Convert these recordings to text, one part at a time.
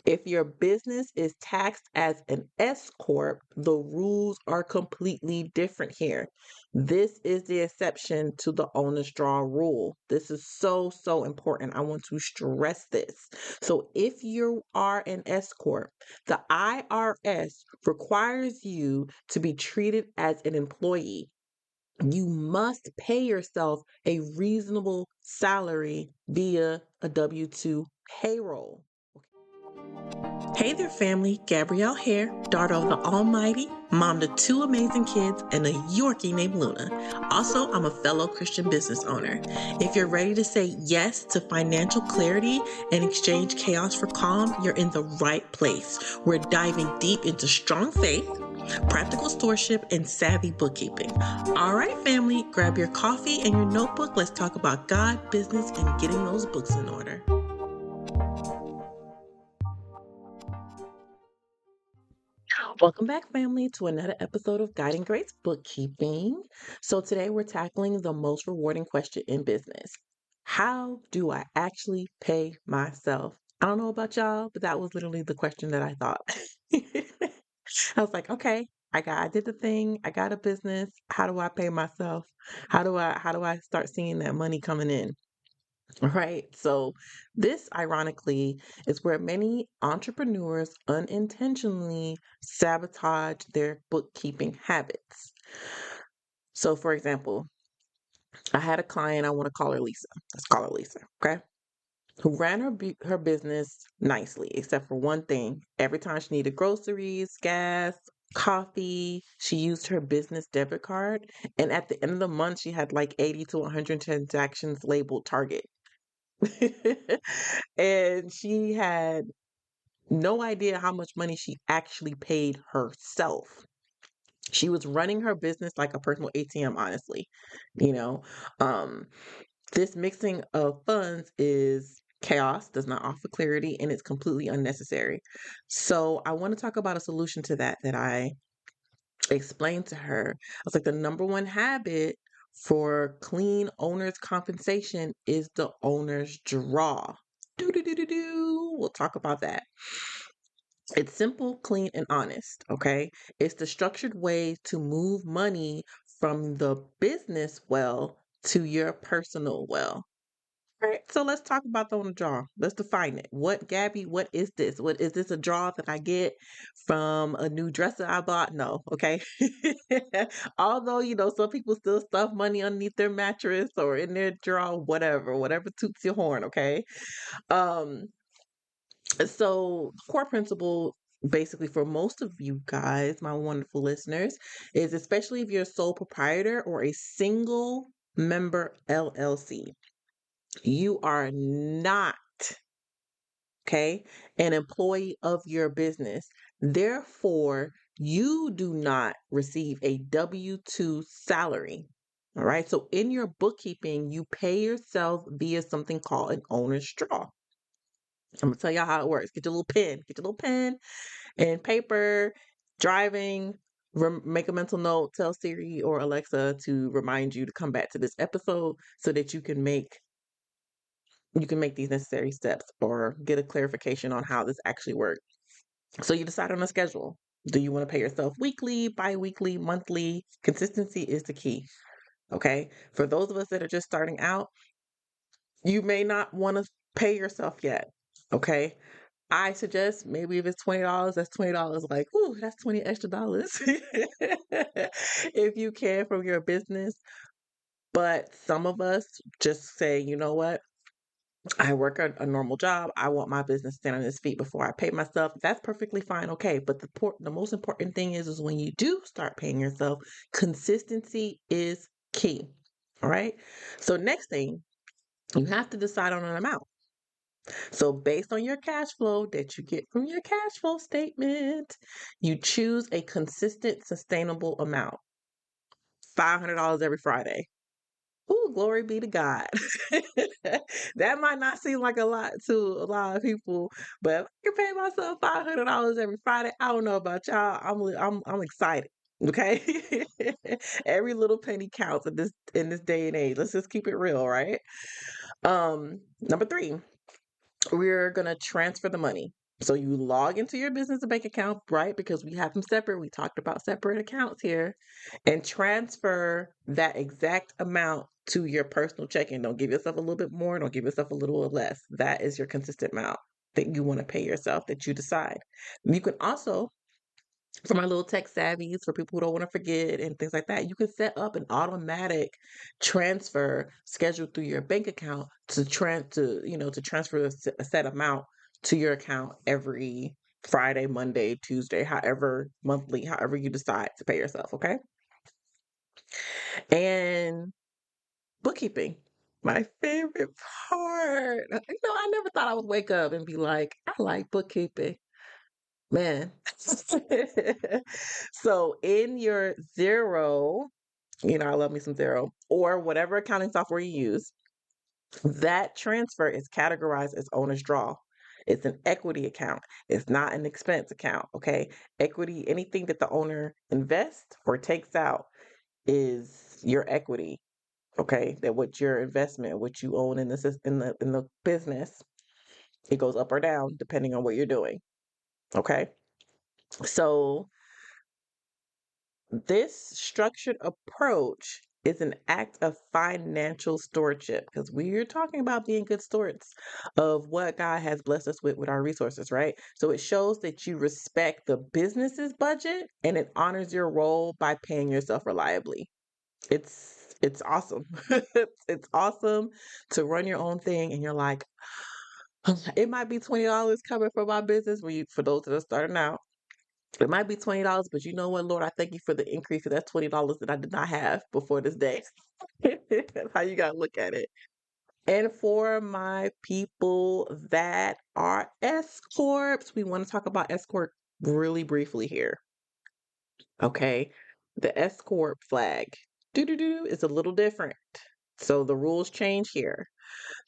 If your business is taxed as an S-Corp, the rules are completely different here. This is the exception to the owner's draw rule. This is so, so important. I want to stress this. So, if you are an S-Corp, the IRS requires you to be treated as an employee. You must pay yourself a reasonable salary via a W 2 payroll. Hey there, family. Gabrielle here, daughter of the Almighty, mom to two amazing kids, and a Yorkie named Luna. Also, I'm a fellow Christian business owner. If you're ready to say yes to financial clarity and exchange chaos for calm, you're in the right place. We're diving deep into strong faith, practical stewardship, and savvy bookkeeping. All right, family, grab your coffee and your notebook. Let's talk about God, business, and getting those books in order. Welcome back, family, to another episode of Guiding Grace Bookkeeping. So, today we're tackling the most rewarding question in business. How do I actually pay myself? I don't know about y'all, but that was literally the question that I thought. I was like, okay, I did the thing, I got a business. How do I pay myself? How do I start seeing that money coming in? Right. So, this ironically is where many entrepreneurs unintentionally sabotage their bookkeeping habits. So, for example, I had a client, I want to call her Lisa. Let's call her Lisa, okay? Who ran her business nicely, except for one thing. Every time she needed groceries, gas, coffee, she used her business debit card. And at the end of the month, she had like 80 to 100 transactions labeled Target. And she had no idea how much money she actually paid herself. She was running her business like a personal ATM, honestly. You know, um, this mixing of funds is chaos, does not offer clarity, and it's completely unnecessary. So, I want to talk about a solution to that I explained to her. I was like, the number one habit for clean owner's compensation is the owner's draw. Do do do do do. We'll talk about that. It's simple, clean, and honest. Okay. It's the structured way to move money from the business well to your personal well. Right. So let's talk about the on the draw. Let's define it. What, Gabby, what is this? What is this, a draw that I get from a new dresser I bought? No. Okay. Although, some people still stuff money underneath their mattress or in their drawer, whatever toots your horn. Okay. Um, so core principle basically for most of you guys, my wonderful listeners, is especially if you're a sole proprietor or a single member LLC. You are not, okay, an employee of your business. Therefore, you do not receive a W 2 salary. All right. So in your bookkeeping, you pay yourself via something called an owner's draw. I'm going to tell y'all how it works. Get your little pen and paper, driving. Make a mental note. Tell Siri or Alexa to remind you to come back to this episode so that you can make these necessary steps or get a clarification on how this actually works. So you decide on a schedule. Do you want to pay yourself weekly, bi-weekly, monthly? Consistency is the key. Okay. For those of us that are just starting out, you may not want to pay yourself yet. Okay. I suggest maybe if it's $20, that's $20. Like, ooh, that's 20 extra dollars. If you can from your business. But some of us just say, you know what? I work a normal job. I want my business to stand on its feet before I pay myself. That's perfectly fine. Okay. But the most important thing is when you do start paying yourself, consistency is key. All right. So next thing, you have to decide on an amount. So based on your cash flow that you get from your cash flow statement, you choose a consistent, sustainable amount. $500 every Friday. Ooh, glory be to God. That might not seem like a lot to a lot of people, but if I can pay myself $500 every Friday, I don't know about y'all. I'm excited. Okay, every little penny counts in this day and age. Let's just keep it real, right? Number three, we're gonna transfer the money. So you log into your business bank account, right? Because we have them separate. We talked about separate accounts here, and transfer that exact amount to your personal checking. Don't give yourself a little bit more. Don't give yourself a little less. That is your consistent amount that you want to pay yourself that you decide. You can also, for my little tech savvies, for people who don't want to forget and things like that, you can set up an automatic transfer scheduled through your bank account to transfer a set amount to your account every Friday, Monday, Tuesday, however monthly, however you decide to pay yourself. Okay. And bookkeeping, my favorite part. I never thought I would wake up and be like, I like bookkeeping. Man. So in your Zero, I love me some Zero, or whatever accounting software you use, that transfer is categorized as owner's draw. It's an equity account. It's not an expense account. Okay. Equity, anything that the owner invests or takes out is your equity. Okay. That what your investment, what you own in the business, it goes up or down depending on what you're doing. Okay. So this structured approach is an act of financial stewardship because we're talking about being good stewards of what God has blessed us with our resources, right? So it shows that you respect the business's budget and it honors your role by paying yourself reliably. It's awesome. It's awesome to run your own thing and you're like, it might be $20 coming from my business for those that are starting out. It might be $20, but you know what, Lord, I thank you for the increase. 'Cause that's $20 that I did not have before this day. That's how you gotta look at it. And for my people that are S-Corps, we want to talk about S-Corp really briefly here. Okay. The S-Corp flag is a little different. So the rules change here.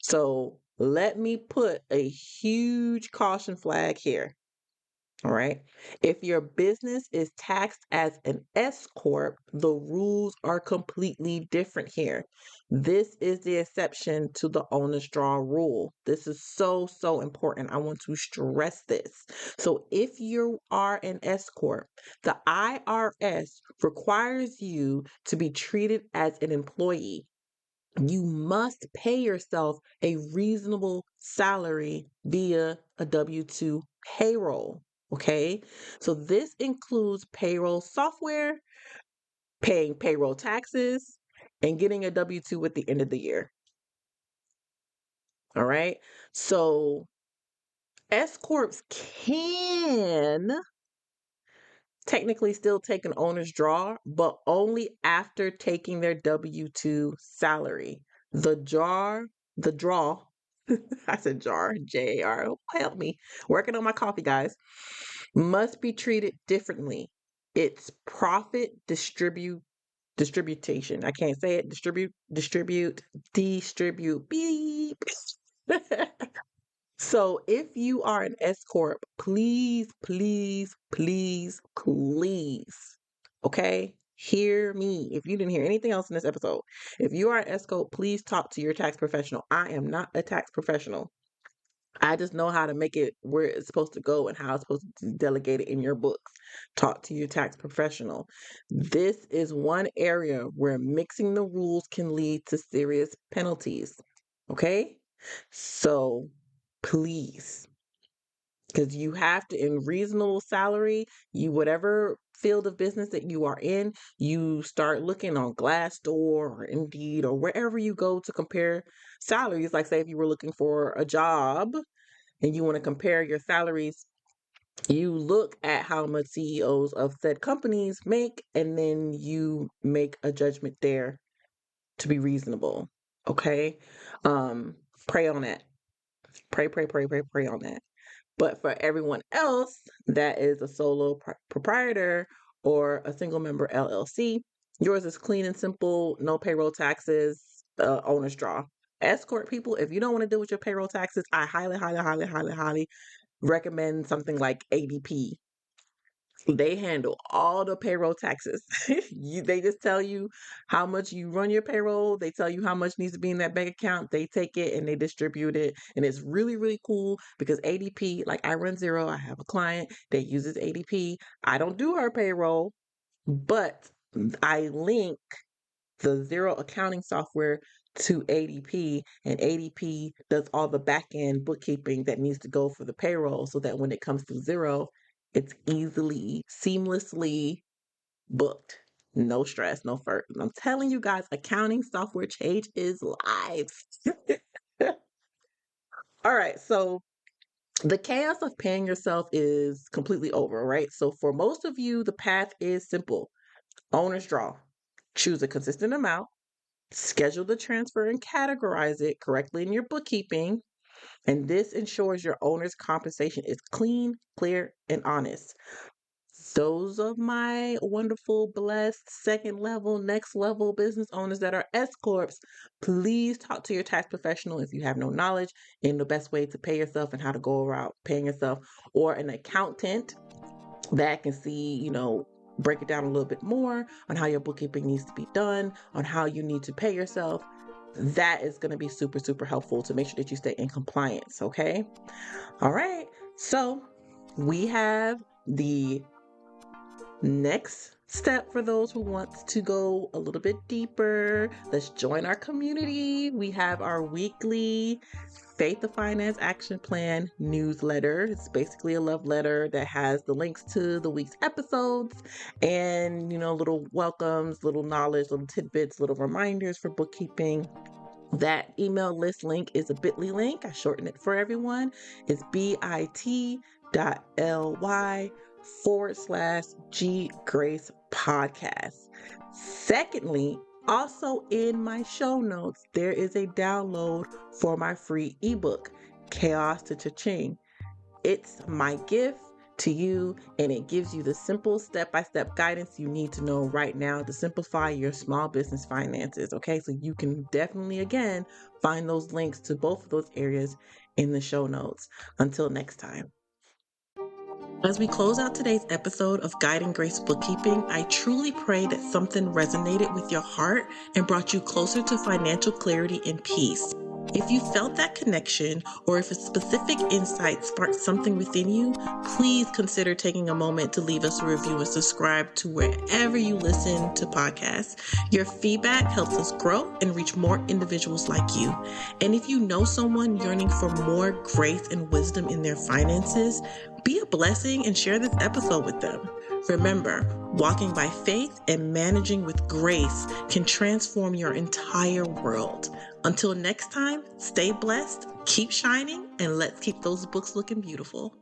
So let me put a huge caution flag here. All right. If your business is taxed as an S Corp, the rules are completely different here. This is the exception to the owner's draw rule. This is so, so important. I want to stress this. So if you are an S Corp, the IRS requires you to be treated as an employee. You must pay yourself a reasonable salary via a W 2 payroll. Okay. So this includes payroll software, paying payroll taxes, and getting a W 2 at the end of the year. All right. So S Corps can technically still take an owner's draw, but only after taking their W 2 salary. The draw, I said jar, JAR, help me. Working on my coffee, guys, must be treated differently. It's profit distribution. I can't say it. Distribute, beep. So if you are an S Corp, please, please, please, please, okay? Hear me. If you didn't hear anything else in this episode, if you are an S Corp, please talk to your tax professional. I am not a tax professional. I just know how to make it where it's supposed to go and how it's supposed to delegate it in your books. Talk to your tax professional. This is one area where mixing the rules can lead to serious penalties. Okay? So please, because you have to, in reasonable salary, whatever field of business that you are in, you start looking on Glassdoor or Indeed or wherever you go to compare salaries. Like, say, if you were looking for a job and you want to compare your salaries, you look at how much CEOs of said companies make, and then you make a judgment there to be reasonable. Okay. Um, Pray on that. Pray on that. But for everyone else that is a solo proprietor or a single member LLC, yours is clean and simple, no payroll taxes, owner's draw. S Corp people, if you don't want to deal with your payroll taxes, I highly, highly, highly, highly, highly recommend something like ADP. They handle all the payroll taxes. They just tell you how much you run your payroll. They tell you how much needs to be in that bank account. They take it and they distribute it. And it's really, really cool because ADP, like I run Zero, I have a client that uses ADP. I don't do her payroll, but I link the Zero accounting software to ADP, and ADP does all the back end bookkeeping that needs to go for the payroll so that when it comes to Zero, it's easily, seamlessly booked. No stress, no fur. I'm telling you guys, accounting software change is live. All right, so the chaos of paying yourself is completely over, right? So for most of you, the path is simple. Owner's draw. Choose a consistent amount, schedule the transfer and categorize it correctly in your bookkeeping. And this ensures your owner's compensation is clean, clear, and honest. Those of my wonderful, blessed, second level, next level business owners that are S-Corps, please talk to your tax professional if you have no knowledge in the best way to pay yourself and how to go around paying yourself, or an accountant that can see, break it down a little bit more on how your bookkeeping needs to be done, on how you need to pay yourself. That is going to be super, super helpful to make sure that you stay in compliance. Okay. All right. So we have the next step for those who want to go a little bit deeper. Let's join our community. We have our weekly Faith to Finance Action Plan newsletter. It's basically a love letter that has the links to the week's episodes and, little welcomes, little knowledge, little tidbits, little reminders for bookkeeping. That email list link is a bit.ly link. I shorten it for everyone. It's bit.ly/G Grace Podcast. Secondly, also in my show notes, there is a download for my free ebook, Chaos to Cha-Ching. It's my gift to you, and it gives you the simple step-by-step guidance you need to know right now to simplify your small business finances. Okay, so you can definitely, again, find those links to both of those areas in the show notes. Until next time. As we close out today's episode of Guiding Grace Bookkeeping, I truly pray that something resonated with your heart and brought you closer to financial clarity and peace. If you felt that connection, or if a specific insight sparked something within you, please consider taking a moment to leave us a review and subscribe to wherever you listen to podcasts. Your feedback helps us grow and reach more individuals like you. And if you know someone yearning for more grace and wisdom in their finances, be a blessing and share this episode with them. Remember, walking by faith and managing with grace can transform your entire world. Until next time, stay blessed, keep shining, and let's keep those books looking beautiful.